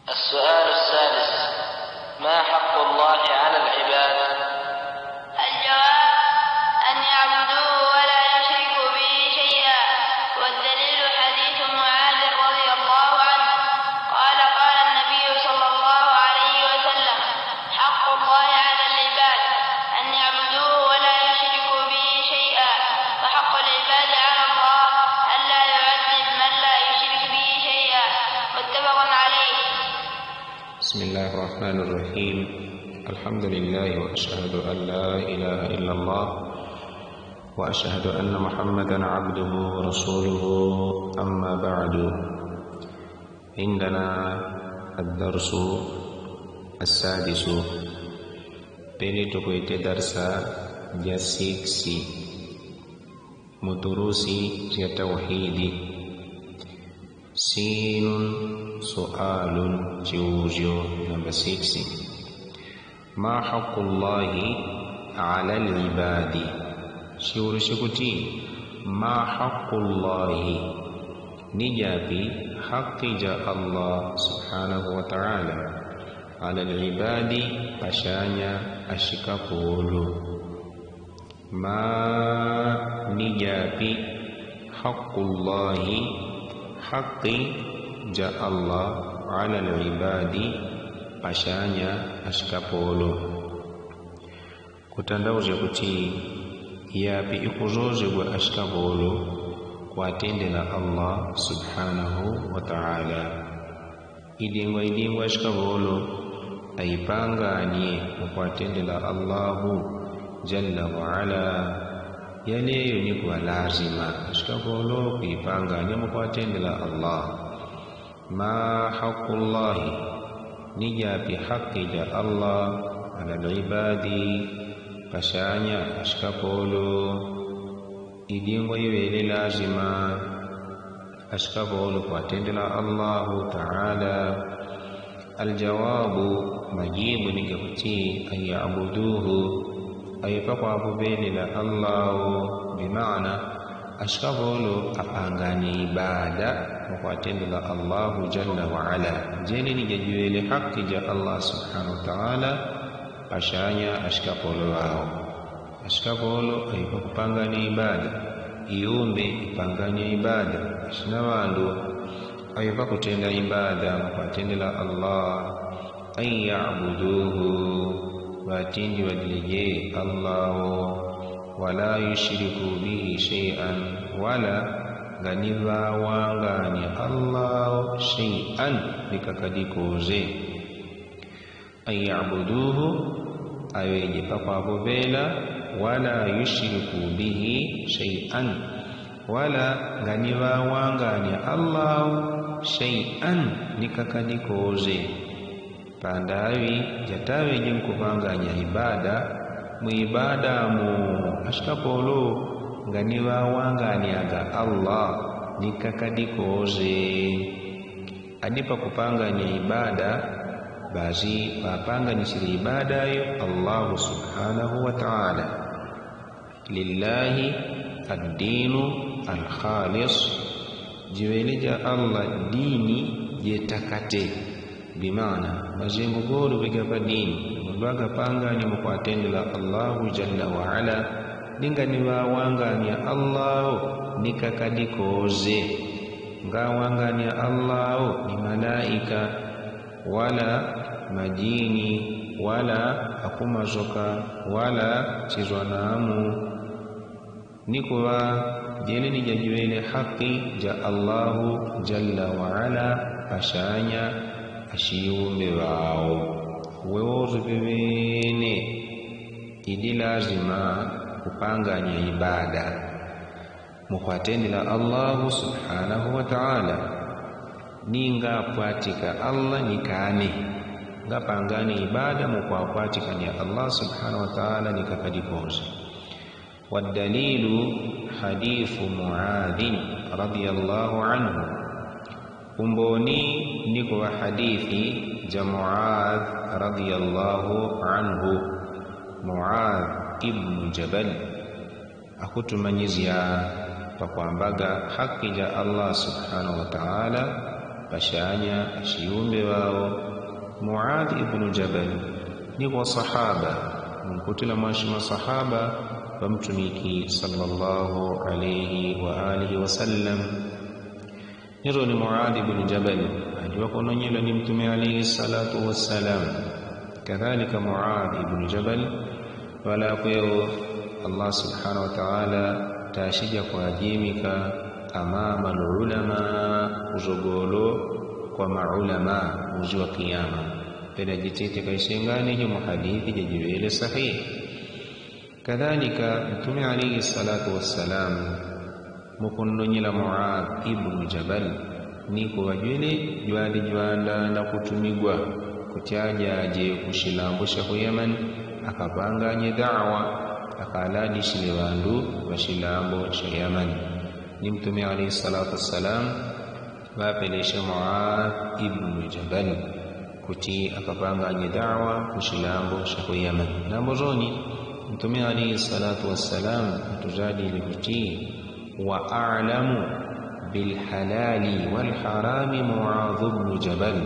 السؤال السادس: ما حق الله على العباد؟ الجواب: أن يعبدوه ولا يشركوا به شيئا، والدليل حديث معاذ رضي الله عنه قال: قال النبي صلى الله عليه وسلم: حق الله على العباد أن يعبدوه ولا يشركوا به شيئا، وحق العباد على الله ألا يعذب من لا يشرك به شيئا. متفق عليه. بسم الله الرحمن الرحيم. الحمد لله وأشهد أن لا إله إلا الله وأشهد أن محمدا عبده ورسوله. أما بعد، عندنا الدرس السادس. Pili tukuite darsa ya 6 muturusi ya tauhidi. Sinun su'alun jiujo number 6. Ma haqqullahi 'ala al-ibadi. Shiuru shikuti ma haqqullahi nijabi haqqi ja Allah subhanahu wa ta'ala 'ala al-ibadi pashanya ashikapulu. Ma nijabi haqqullahi haqqi ja Allah 'ala al-ibadi pashanya ashikapolo. Kutandauza kuti yapi ikuzoze gwa ashikapolo kwatendela Allah subhanahu wa ta'ala. Idingwa ashikapolo aipanganie mukwatendela Allahu jalla wa ala. Yaleyo ni kwa lazima ashikapolo kuipangania mukwatendela Allah. Ma haqqullahi nijapi haqqi ja Allah ala al-ibadi pashanya ashikapolo. Idingwa yele lazima ashikapolo kwatendela Allahu ta'ala. Aljawabu majibu ni kuti ayabuduhu ayapakwa abubelela Allahu, bimaana ashikapolo apangani ibada mukwatendela Allahu jalla wa ala. Jeni ni jajuele haki ja Allah subhanahu wa ta'ala pashanya ashikapolo wao. Ashikapolo ayapakupangani ibada iumbe ipangani ibada ashina wandu ayapakutenda ibada mukwatendela Allah. Ayabuduhu watindi wadilije Allahu wala yushriku bihi shay'an wala ganiva wangani Allah shay'an likakadikoze. Ayabuduhu aweje pakwabovela wala yushriku bihi shay'an wala ganiva wangani Allah shay'an likakadikoze. Pandawi jatawe jinkupanganya ibada muibada mu ashikapolo nganiwa wangani aga Allah nikakadikoze. Adipa kupanganya ibada basi papanganya siri ibada yo Allah subhanahu wa ta'ala. Lillahi ad-dinu al-khalis, jiweleja Allah dini jetakate. Bimaana mazengo goro begapa dini mbaga panganya mukwatendela Allahu jalla wa ala dingani wanganya Allah nikakadikoze. Ngawanganya Allah ni malaika wala majini wala akumazoka wala chizwanamu. Nikuwa jeni ni jajuele haki ja Allahu jalla wa ala pashanya ashiumbe wao. Wewozo pevene idi lazima kupanganya ibada mukwatendela Allahu subhanahu wa ta'ala. Ninga pwatika Allah nikane ngapangani ibada mukwapwatika ni Allah subhanahu wa ta'ala nikakadikoze. Wadalilu hadithu Muadhin radiyallahu anhu. Umboni niko wa hadithi ja Muadh radiyallahu anhu. Muadh ibn Jabal akutumanyizia pakwambaga haki ja Allah subhanahu wa ta'ala bashanya ashiumbe wao Muadh ibn Jabal ni kwa sahaba mkutila mashima sahaba wa mtumiki sallallahu alayhi wa alihi wasallam. Niro ni Muadh ibn Jabal aliwa kunonyela ni mtume alayhi salatu wassalam. Kadhalika Muadh ibn Jabal wala kweo Allah subhanahu wa ta'ala tashija kwa jimika amama ulama uzogolo kwa maulama uzi wa kiyama pela jitete kaishengani hiyo hadithi jiwele sahihi. Kadhalika mtume alayhi salatu wassalam mukonnonyela Muadh ibn Jabal niko wajwele jwali jwanda na kutumigwa kutyaja aje kushilambusha ku Yemen akapanganye da'wa akaladi shile bandu bashilambo sha Yemen. Ni mtume alayhi salatu wassalam wapelesha Muadh ibn Jabal kuti akapanganye da'wa kushilambo sha ku Yemen. Na mbozoni mtume alayhi salatu wassalam tujadili kuti wa a'lamu bil halali wal harami Muadh ibn Jabal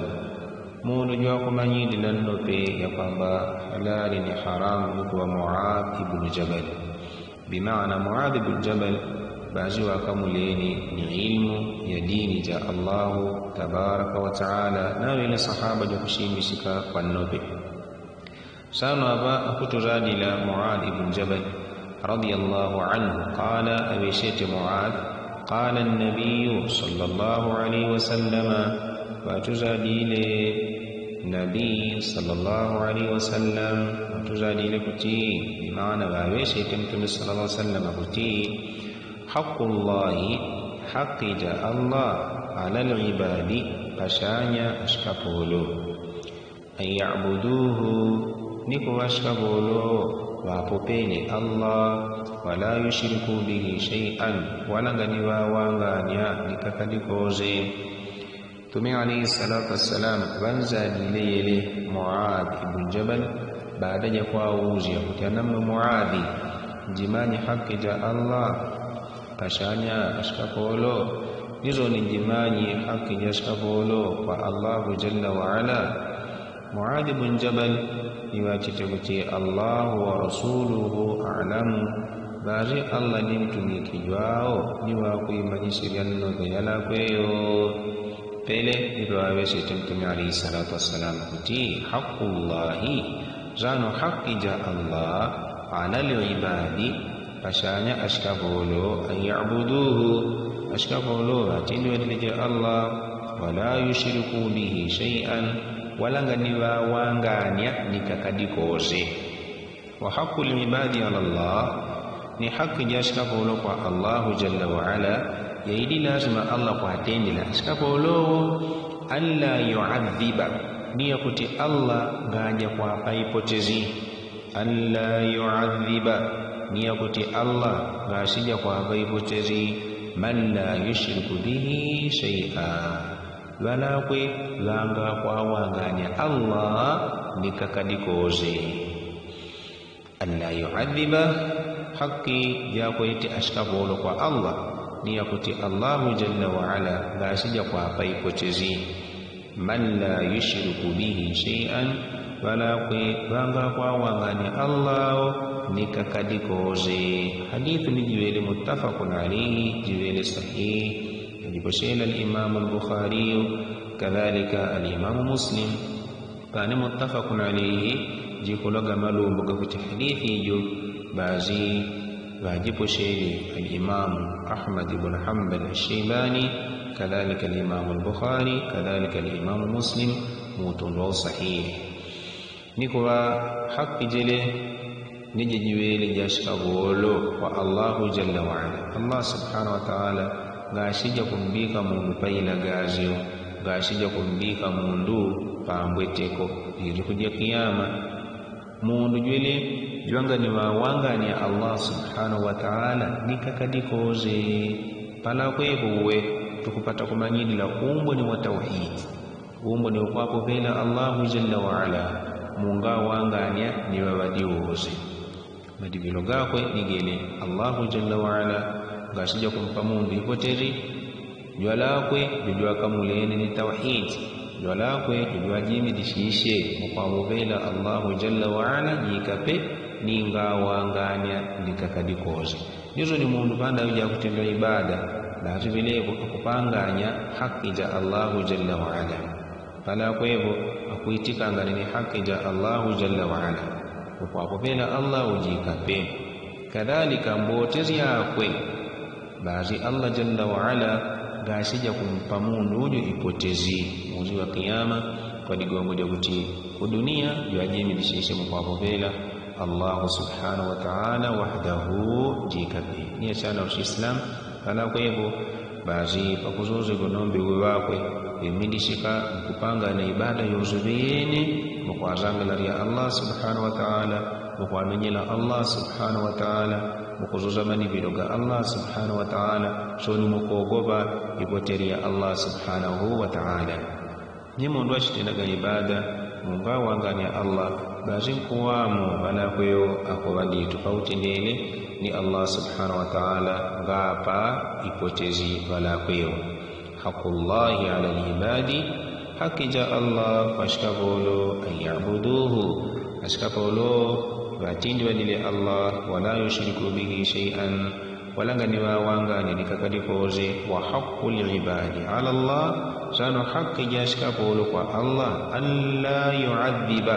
mundu jwa kumanyidi lannope ya kwamba halali ni haramu kwa Muadh ibn Jabal. Bimaana Muadh ibn Jabal bazi wakamuleni ni ilmu ya dini ja Allahu tabaraka wa taala na wale sahaba ja kushimbishika kwa nope sana hapa akuturadila Muadh ibn Jabal radiyallahu anhu qala abishati Muadh qala an-nabiy sallallahu alayhi wasallam watuzadile nabii sallallahu alayhi wasallam watuzadile kuti bimaana waweshete mtume sallallahu alayhi wasallam kuti haqqullahi haqqija Allah ala al-ibadi kashanya ashkapolo ayabuduhu niko washkapolo wapopeni Allah wala yushiriku bihi shay'an wala ganiwa wanganya nikakadikoze. Mtume alayhi salatu wassalam wanzadilele Muadh ibn Jabal baada ya kuauzi kutana Muadh jimani haki ja Allah kashanya ashkapolo nizo ni jimani haki ja ashkapolo kwa Allah jalla wa ala. Muadh ibn Jabal niwachite kuti Allah wa rasuluhu a'lamu bari Allah ni mtumiki jwao niwa kuimanyishiriano yala kweyo pele ibawe mtume alayhi salatu wassalam kuti haqqullahi zano haqqi ja Allah ala al-ibadi ashanya ashkabolo ayabuduhu ashkabolo atindwe lije Allah wala yushiriku bihi shay'an wala ganiwa wanganya nikakadikoze. Wa haqqul ibadi ala Allah ni haqqi ja ashkabolo kwa Allah jalla wa ala yaidi lazima Allah kwa atendela ashkapolo alla yu'adhiba ni kuti Allah ngaja kwa paipotezi alla yu'adhiba ni kuti Allah ngasija kwa paipotezi man la yushriku bihi shay'a wala kwe langa kwa wanganya Allah nikakadikoze. Alla yu'adhiba haki ya kweti ashkapolo kwa Allah ni yakuti Allahu jalla wa ala ngasija kwa paipotezi man la yushriku bihi shay'an wala kwanga kwa wangani Allah nikakadikoze. Hadithu ni jiwele muttafaqun alayhi jiwele sahih aliposhela al-Imam al-Bukhari kadhalika al-Imam Muslim kana muttafaqun alayhi jikologa malumbu gafuti hadithi jo bazi wajibu shay'i al-Imam Ahmad ibn Hanbal al-Shaybani kadhalika al-Imam al-Bukhari kadhalika al-Imam Muslim mutundu sahih niko haki jele nije jiwele jashkabolo wa Allahu jalla wa ala. Allah subhanahu wa ta'ala ngashija kumbika mundu paila gazio ngashija kumbika mundu pambweteko ili kuja kiyama mundu jwele juanga ni wangani ya Allah subhanahu wa ta'ala nikakadikoze pala kwebuwe tukupata kumanyidi la umbo ni wa tauhid umbo ni ukwapo vela Allah jalla wa ala munga wangania ni wawadiuze madibilo gakwe nigele Allah jalla wa ala ngashija kumpa mundu hipoteri jua lakwe jua kamulene ni tauhid jua lakwe jua jimi dishishe mukwamubela Allahu jalla wa ala jikape ninga wanganya likakadikoze nizo ni mundu panda uja kutenda ibada na vile kupanganya haki za Allahu jalla wa ala pala kwevo akuitika ngani ni haki za Allahu jalla wa ala ukwapopela Allah ujikape kadhalika mbotezi yakwe basi Allah jalla wa ala gasija kumpa mundu ujo ipotezi muzi wa kiyama kwa digongo ja kuti dunia yajemi dishishe mukwapopela Allah subhanahu wa ta'ala wahdahu jikape ni sana Islam kana kwevo basi pakuzoze gonombe wakwe imindishika kupanga na ibada yozubiyeni mukwazangala ya Allah subhanahu wa ta'ala mukwamenyela Allah subhanahu wa ta'ala mukuzuza mani bidoga Allah subhanahu wa ta'ala shoni mukogoba ipoteria Allah subhanahu wa ta'ala ni mundu ashitendaga ibada mungawangani Allah basi kuwamo bala kweyo akobandi tofauti ndele ni Allah subhanahu wa ta'ala ngapa ipotezi bala kweyo haqullahi ala al-ibadi hakija Allah fashkabulu ayabuduhu ashkabulu watindi wadile Allah wala yushriku bihi shay'an walangani wawangani nikakadikoze wa haqqul ibadi ala Allah sano hakija ashkabulu kwa Allah alla yu'adhiba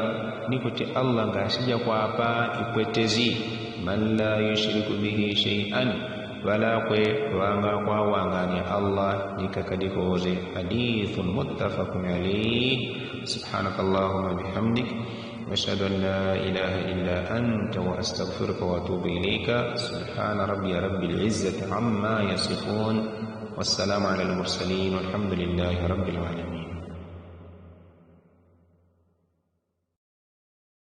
nikuti Allah ngasija kwa hapa ipwetezi man la yushriku bihi shay'an wala kwe wanga kwa wangani Allah nikakadikoze hadithun muttafaqun alayhi subhanakallahumma bihamdik واشهد ان لا اله الا انت واستغفرك واتوب اليك سبحان ربي رب العزه عما يصفون والسلام على المرسلين والحمد لله رب العالمين